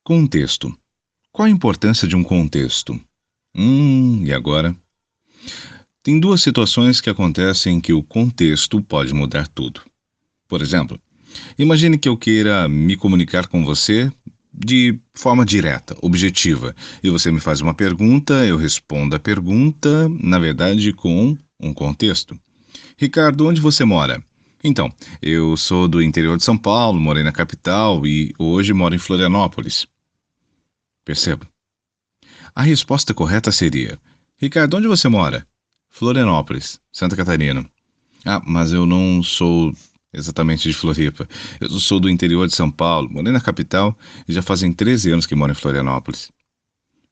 Contexto. Qual a importância de um contexto? E agora? Tem duas situações que acontecem em que o contexto pode mudar tudo. Por exemplo, imagine que eu queira me comunicar com você de forma direta, objetiva, e você me faz uma pergunta, eu respondo a pergunta, na verdade, com um contexto. Ricardo, onde você mora? Então, eu sou do interior de São Paulo, morei na capital e hoje moro em Florianópolis. Perceba? A resposta correta seria: Ricardo, onde você mora? Florianópolis, Santa Catarina. Ah, mas eu não sou exatamente de Floripa. Eu sou do interior de São Paulo, morei na capital e já fazem 13 anos que moro em Florianópolis.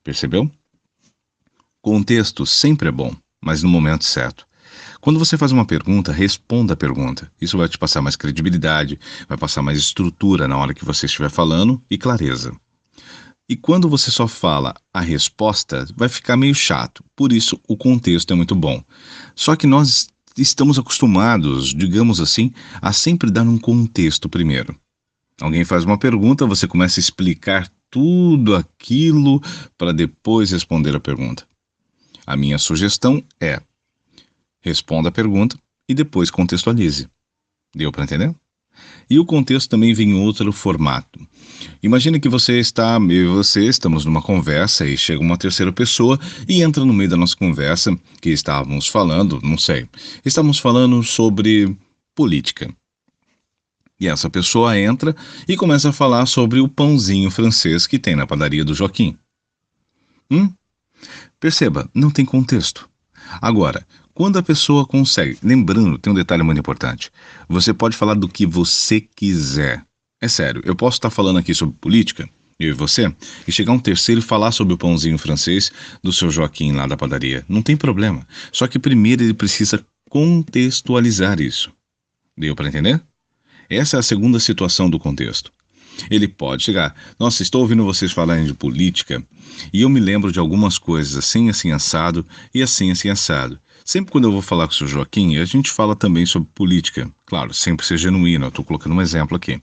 Percebeu? Contexto sempre é bom, mas no momento certo. Quando você faz uma pergunta, responda a pergunta. Isso vai te passar mais credibilidade, vai passar mais estrutura na hora que você estiver falando e clareza. E quando você só fala a resposta, vai ficar meio chato. Por isso, o contexto é muito bom. Só que nós estamos acostumados, digamos assim, a sempre dar um contexto primeiro. Alguém faz uma pergunta, você começa a explicar tudo aquilo para depois responder a pergunta. A minha sugestão é: responda a pergunta e depois contextualize. Deu para entender? E o contexto também vem em outro formato. Imagine que eu e você estamos numa conversa e chega uma terceira pessoa e entra no meio da nossa conversa que estávamos falando, não sei, estávamos falando sobre política. E essa pessoa entra e começa a falar sobre o pãozinho francês que tem na padaria do Joaquim. Hum? Perceba, não tem contexto. Agora, quando a pessoa consegue, lembrando, tem um detalhe muito importante, você pode falar do que você quiser. É sério, eu posso estar falando aqui sobre política, eu e você, e chegar um terceiro e falar sobre o pãozinho francês do seu Joaquim lá da padaria. Não tem problema. Só que primeiro ele precisa contextualizar isso. Deu para entender? Essa é a segunda situação do contexto. Ele pode chegar: nossa, estou ouvindo vocês falarem de política e eu me lembro de algumas coisas assim, assim, assado e assim, assim, assado. Sempre quando eu vou falar com o seu Joaquim, a gente fala também sobre política. Claro, sempre ser genuíno, eu estou colocando um exemplo aqui.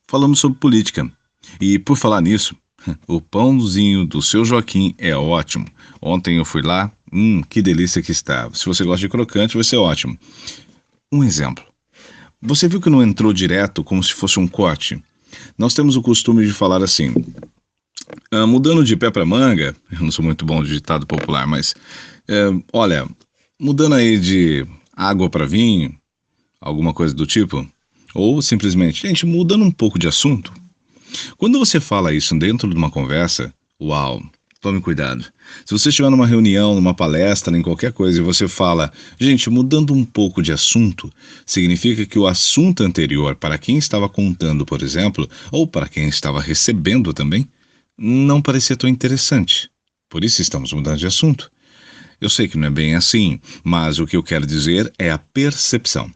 Falamos sobre política. E por falar nisso, o pãozinho do seu Joaquim é ótimo. Ontem eu fui lá, que delícia que está. Se você gosta de crocante, vai ser ótimo. Um exemplo. Você viu que não entrou direto como se fosse um corte? Nós temos o costume de falar assim: mudando de pé para manga, eu não sou muito bom de ditado popular, mas olha, mudando aí de água para vinho, alguma coisa do tipo, ou simplesmente, gente, mudando um pouco de assunto. Quando você fala isso dentro de uma conversa, uau, tome cuidado. Se você estiver numa reunião, numa palestra, em qualquer coisa, e você fala, gente, mudando um pouco de assunto, significa que o assunto anterior, para quem estava contando, por exemplo, ou para quem estava recebendo também, não parecia tão interessante. Por isso estamos mudando de assunto. Eu sei que não é bem assim, mas o que eu quero dizer é a percepção.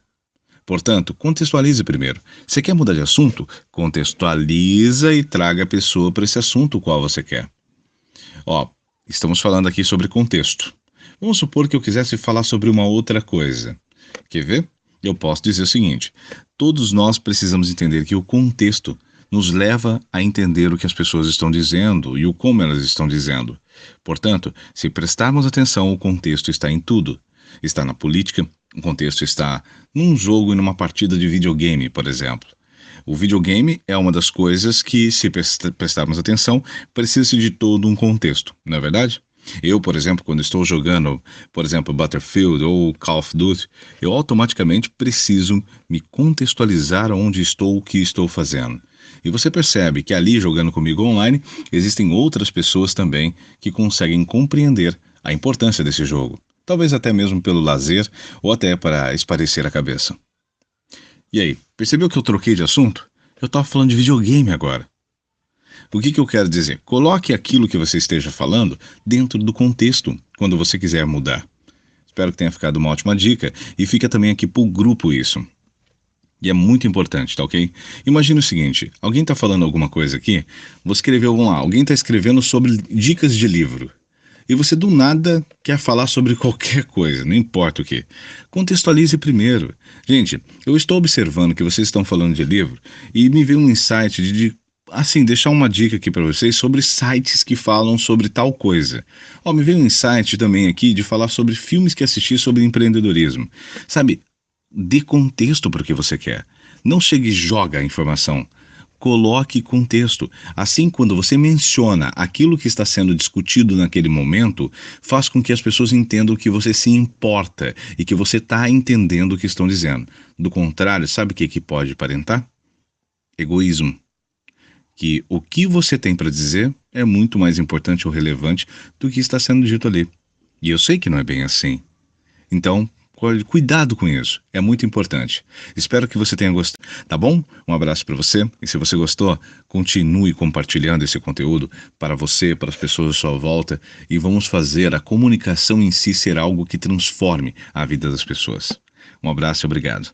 Portanto, contextualize primeiro. Você quer mudar de assunto? Contextualiza e traga a pessoa para esse assunto qual você quer. Ó, estamos falando aqui sobre contexto. Vamos supor que eu quisesse falar sobre uma outra coisa. Quer ver? Eu posso dizer o seguinte: todos nós precisamos entender que o contexto nos leva a entender o que as pessoas estão dizendo e o como elas estão dizendo. Portanto, se prestarmos atenção, o contexto está em tudo. Está na política, o contexto está num jogo e numa partida de videogame, por exemplo. O videogame é uma das coisas que, se prestarmos atenção, precisa de todo um contexto, não é verdade? Eu, por exemplo, quando estou jogando, por exemplo, Battlefield ou Call of Duty, eu automaticamente preciso me contextualizar onde estou, o que estou fazendo. E você percebe que ali, jogando comigo online, existem outras pessoas também que conseguem compreender a importância desse jogo. Talvez até mesmo pelo lazer ou até para espairecer a cabeça. E aí, percebeu que eu troquei de assunto? Eu estava falando de videogame agora. O que eu quero dizer? Coloque aquilo que você esteja falando dentro do contexto, quando você quiser mudar. Espero que tenha ficado uma ótima dica e fica também aqui para o grupo isso. E é muito importante, tá ok? Imagina o seguinte: alguém está falando alguma coisa aqui, vou escrever algum lá, alguém está escrevendo sobre dicas de livro. E você do nada quer falar sobre qualquer coisa, não importa o que. Contextualize primeiro. Gente, eu estou observando que vocês estão falando de livro e me veio um insight de assim, deixar uma dica aqui para vocês sobre sites que falam sobre tal coisa. Ó, me veio um insight também aqui de falar sobre filmes que assisti sobre empreendedorismo. Sabe, dê contexto para o que você quer. Não chegue e joga a informação. Coloque contexto. Assim, quando você menciona aquilo que está sendo discutido naquele momento, faz com que as pessoas entendam que você se importa e que você está entendendo o que estão dizendo. Do contrário, sabe o que pode aparentar? Egoísmo. Que o que você tem para dizer é muito mais importante ou relevante do que está sendo dito ali. E eu sei que não é bem assim. Então, cuidado com isso. É muito importante. Espero que você tenha gostado. Tá bom? Um abraço para você. E se você gostou, continue compartilhando esse conteúdo para você, para as pessoas à sua volta. E vamos fazer a comunicação em si ser algo que transforme a vida das pessoas. Um abraço e obrigado.